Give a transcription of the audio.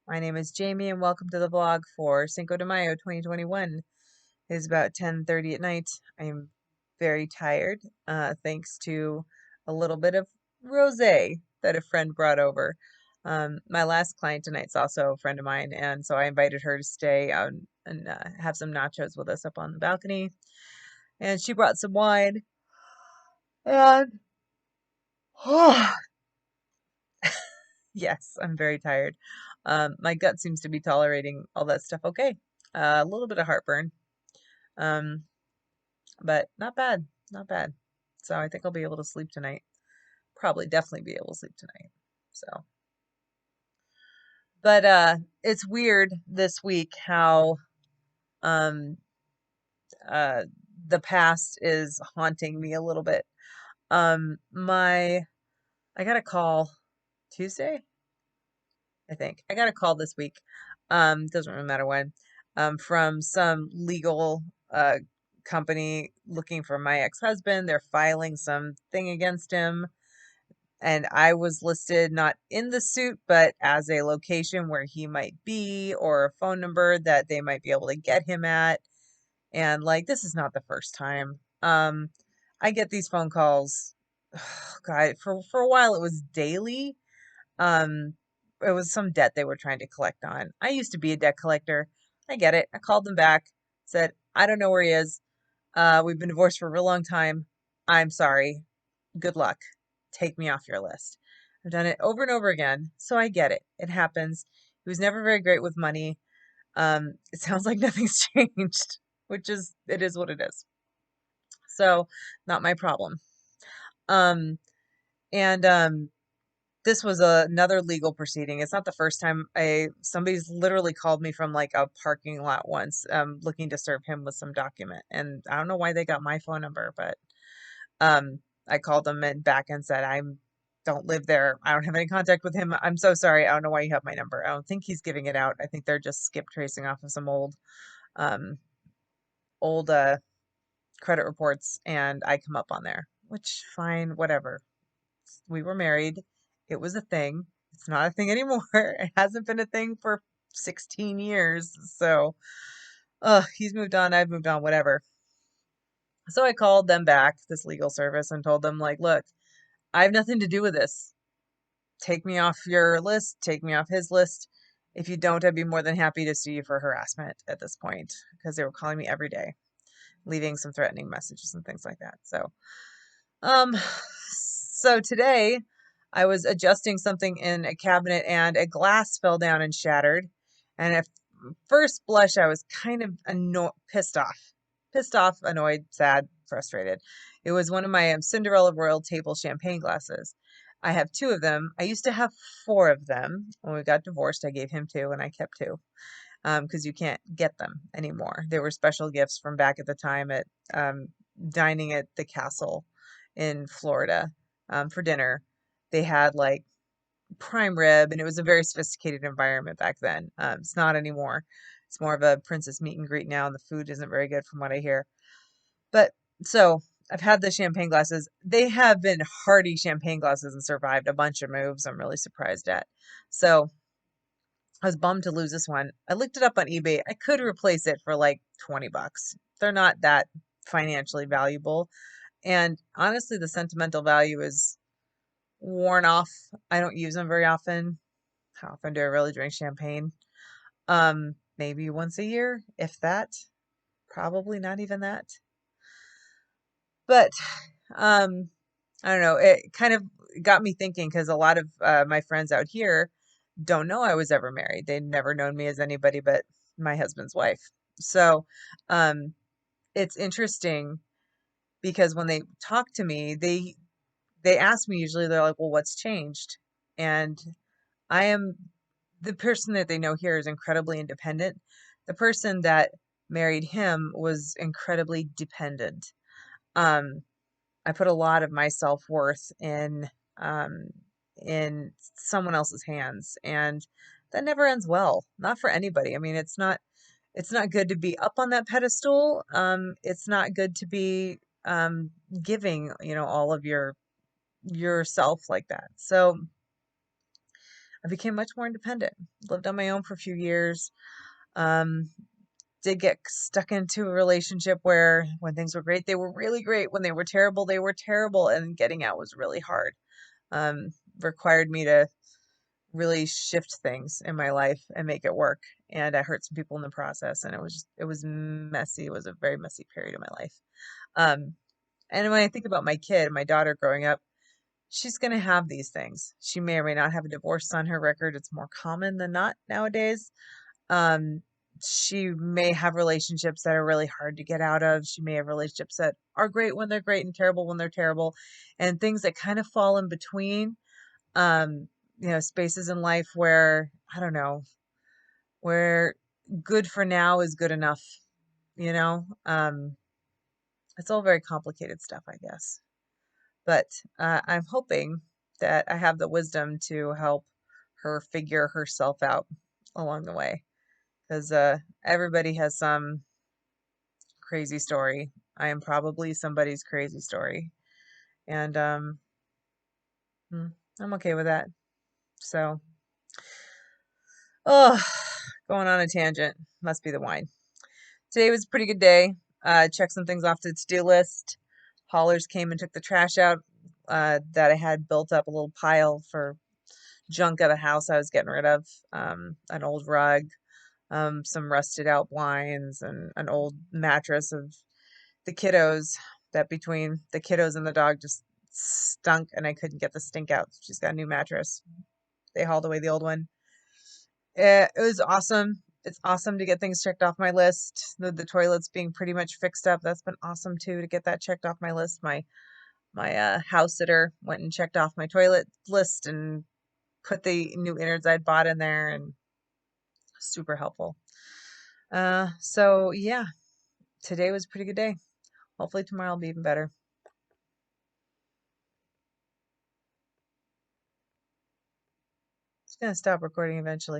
My name is Jamie and welcome to the vlog for Cinco de Mayo 2021. It is about 10:30 at night. I'm very tired, thanks to a little bit of rosé that a friend brought over. My last client tonight's also a friend of mine, and so I invited her to stay out and have some nachos with us up on the balcony. And she brought some wine, and yes, I'm very tired. My gut seems to be tolerating all that stuff okay. A little bit of heartburn, um, but not bad, not bad. So I think I'll be able to sleep tonight. Probably, definitely be able to sleep tonight. So, but it's weird this week how um uh the past is haunting me a little bit. My I got a call Tuesday, I think. I got a call this week. Doesn't really matter when. From some legal company looking for my ex-husband. They're filing something against him. And I was listed not in the suit, but as a location where he might be or a phone number that they might be able to get him at. And like, this is not the first time. I get these phone calls. God, for a while it was daily. Um, it was some debt they were trying to collect on. I used to be a debt collector. I get it. I called them back, said, I don't know where he is. We've been divorced for a real long time. I'm sorry. Good luck. Take me off your list. I've done it over and over again, so I get it. It happens. He was never very great with money. It sounds like nothing's changed, which is, it is what it is. So, not my problem. Um, and this was another legal proceeding. It's not the first time somebody's literally called me from like a parking lot once, looking to serve him with some document. And I don't know why they got my phone number, but um, I called them and back and said, I don't live there. I don't have any contact with him. I'm so sorry. I don't know why you have my number. I don't think he's giving it out. I think they're just skip tracing off of some um, old credit reports, and I come up on there, which fine, whatever. We were married. It was a thing. It's not a thing anymore. It hasn't been a thing for 16 years. So, he's moved on. I've moved on, whatever. So I called them back, this legal service, and told them, like, look, I have nothing to do with this. Take me off your list. Take me off his list. If you don't, I'd be more than happy to sue you for harassment at this point because they were calling me every day, leaving some threatening messages and things like that. Um, so today I was adjusting something in a cabinet and a glass fell down and shattered. And at first blush, I was kind of pissed off, annoyed, sad, frustrated. It was one of my Cinderella Royal table champagne glasses. I have two of them. I used to have four of them. When we got divorced, I gave him two and I kept two because you can't get them anymore. They were special gifts from back at the time at dining at the castle in Florida for dinner. They had like prime rib, and it was a very sophisticated environment back then. It's not anymore. It's more of a princess meet and greet now, and the food isn't very good from what I hear. But so I've had the champagne glasses. They have been hardy champagne glasses and survived a bunch of moves. I'm really surprised at. So I was bummed to lose this one. I looked it up on eBay. I could replace it for like 20 bucks. They're not that financially valuable. And honestly, the sentimental value is worn off. I don't use them very often. How often do I really drink champagne? Maybe once a year, if that. Probably not even that. But I don't know. It kind of got me thinking because a lot of my friends out here don't know I was ever married. They'd never known me as anybody but my husband's wife. So um, it's interesting because when they talk to me, they ask me usually, they're like, well, what's changed? And I am the person that they know here is incredibly independent. The person that married him was incredibly dependent. Um, I put a lot of my self-worth um, in someone else's hands, and that never ends well. Not for anybody. I mean, it's not good to be up on that pedestal. It's not good to be giving, all of yourself like that. So I became much more independent. Lived on my own for a few years. Um, did get stuck into a relationship where when things were great, they were really great. When they were terrible. And getting out was really hard. Um, required me to really shift things in my life and make it work. And I hurt some people in the process, and it was messy. It was a very messy period of my life. Um, and when I think about my kid, my daughter growing up, she's going to have these things. She may or may not have a divorce on her record. It's more common than not nowadays. Um, she may have relationships that are really hard to get out of. She may have relationships that are great when they're great and terrible when they're terrible, and things that kind of fall in between. Um, spaces in life where, I don't know, where good for now is good enough, you know? It's all very complicated stuff, I guess. But I'm hoping that I have the wisdom to help her figure herself out along the way. Because everybody has some crazy story. I am probably somebody's crazy story. And I'm okay with that. So, oh, going on a tangent. Must be the wine. Today was a pretty good day. Checked some things off the to-do list. Haulers came and took the trash out that I had built up a little pile for junk at the house I was getting rid of. An old rug, some rusted out blinds, and an old mattress of the kiddos that between the kiddos and the dog just stunk, and I couldn't get the stink out. She's got a new mattress. They hauled away the old one. It was awesome. It's awesome to get things checked off my list. The toilets being pretty much fixed up. That's been awesome too to get that checked off my list. My house sitter went and checked off my toilet list and put the new innards I'd bought in there, and super helpful. So yeah, today was a pretty good day. Hopefully tomorrow will be even better. It's gonna stop recording eventually.